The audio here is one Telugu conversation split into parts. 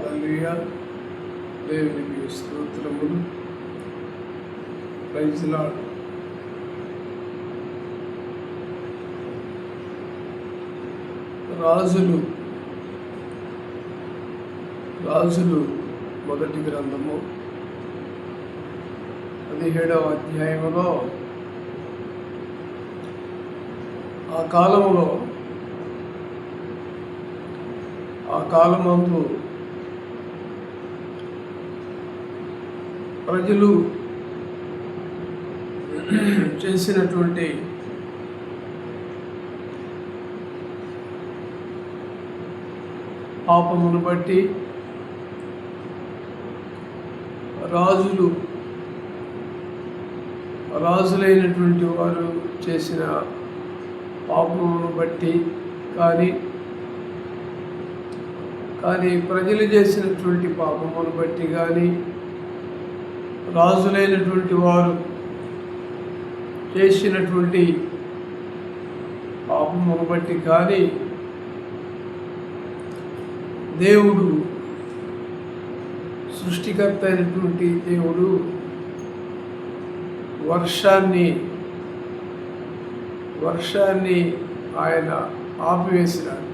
హల్లెలూయా. దేవునికి స్తోత్రములు. Praise Lord. రాజులు మొదటి గ్రంథము 17వ అధ్యాయంలో ఆ కాలమందు ప్రజలు చేసినటువంటి పాపమును బట్టి రాజులైనటువంటి వారు చేసిన పాపమును బట్టి కానీ ప్రజలు చేసినటువంటి పాపమును బట్టి కానీ రాజులైనటువంటి వారు చేసినటువంటి పాపమును బట్టి కానీ దేవుడు, సృష్టికర్త అయినటువంటి దేవుడు వర్షాన్ని ఆయన ఆపివేసినాడు.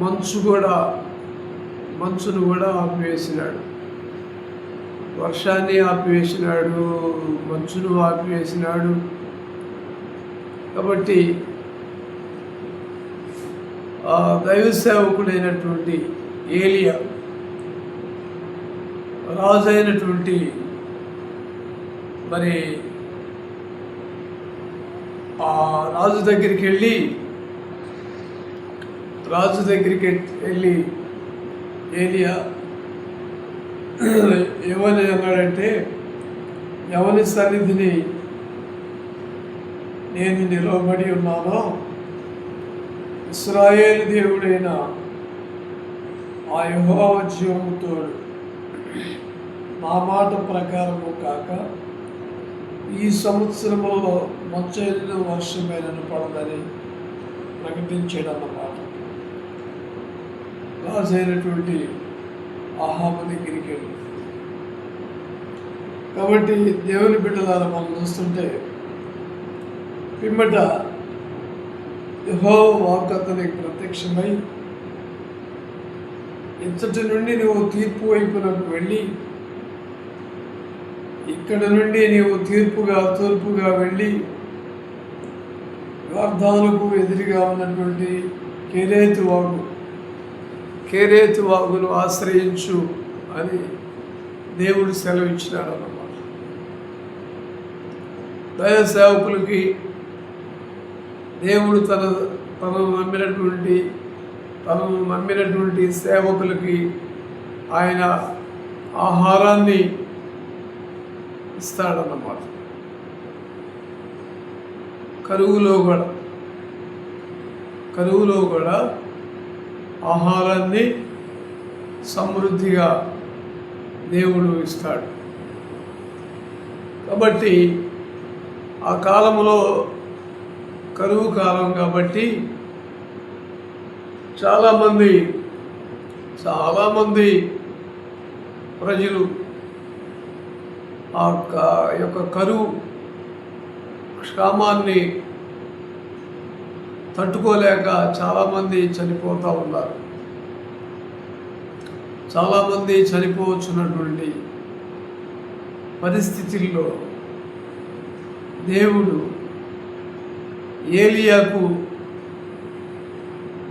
మంచును కూడా ఆపివేసినాడు. వర్షాన్ని ఆపివేసినాడు, మంచును ఆపివేసినాడు. కాబట్టి దైవ సేవకుడైనటువంటి ఏలియా రాజు అయినటువంటి మరి ఆ రాజు దగ్గరికి వెళ్ళి ఏలియా ఏమని అన్నాడంటే, ఎవరి సన్నిధిని నేను నిలవబడి ఉన్నానో ఇశ్రాయేలు దేవుడైన ఆ యెహోవా జీవముతో నా మాట ప్రకారము కాక ఈ సంవత్సరంలో మంచైన వర్షమైనను పడదని ప్రకటించాడన్నమాట. రాజు అయినటువంటి ఆహాబు దగ్గరికి వెళ్ళి. కాబట్టి దేవుని బిడ్డలారా మనం చూస్తుంటే పిమ్మట యెహోవా వాక్కు అతనికి ప్రత్యక్షమై, ఇంతటి నుండి నువ్వు తీర్పు వైపునకు వెళ్ళి ఇక్కడ నుండి నీవు తూర్పుగా వెళ్ళి యోర్దానుకు ఎదురుగా ఉన్నటువంటి కేరేతు వాగును ఆశ్రయించు అని దేవుడు సెలవిచ్చినాడు అన్నమాట. దైవ సేవకులకి దేవుడు తనను నమ్మినటువంటి సేవకులకి ఆయన ఆహారాన్ని ఇస్తాడన్నమాట. కరువులో కూడా ఆహారాన్ని సమృద్ధిగా దేవుడు ఇస్తాడు. కాబట్టి ఆ కాలంలో కరువు కాలం కాబట్టి చాలామంది ప్రజలు ఆ యొక్క కరువు క్షామాన్ని తట్టుకోలేక చాలామంది చనిపోతూ ఉన్నారు. చాలామంది చనిపోవచ్చున్నటువంటి పరిస్థితుల్లో దేవుడు ఏలియాకు,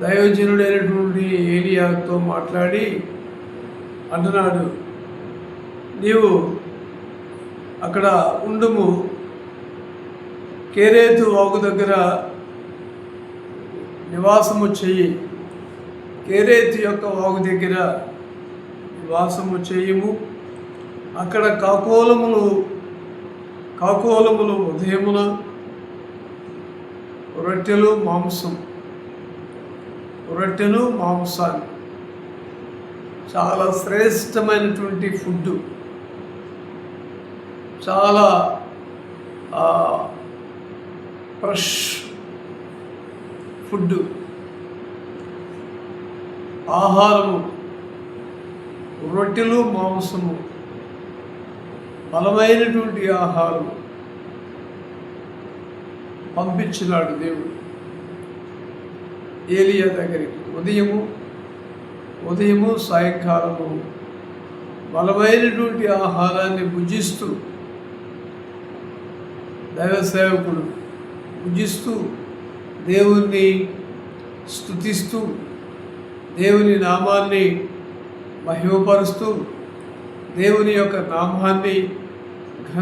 దైవజనుడైనటువంటి ఏలియాతో మాట్లాడి అంటున్నాడు, నీవు అక్కడ ఉండుము, కేరేతు వాగు దగ్గర నివాసము చెయ్యి, కేరేతు యొక్క వాగు దగ్గర నివాసము చేయము. అక్కడ కాకోలములు ఉదయమున రొట్టెను మాంసాన్ని, చాలా శ్రేష్టమైనటువంటి ఫుడ్, చాలా ఫ్రెష్ ఫుడ్, ఆహారము, రొట్టెలు, మాంసము, బలమైనటువంటి ఆహారం పంపించినాడు దేవుడు ఏలియా దగ్గరికి. ఉదయము సాయంకాలము బలమైనటువంటి ఆహారాన్ని భుజిస్తూ దైవ సేవకుడు భుజిస్తూ దేవుణ్ణి స్తుతిస్తూ దేవుని నామాన్ని మహిమపరుస్తూ దేవుని యొక్క నామాన్ని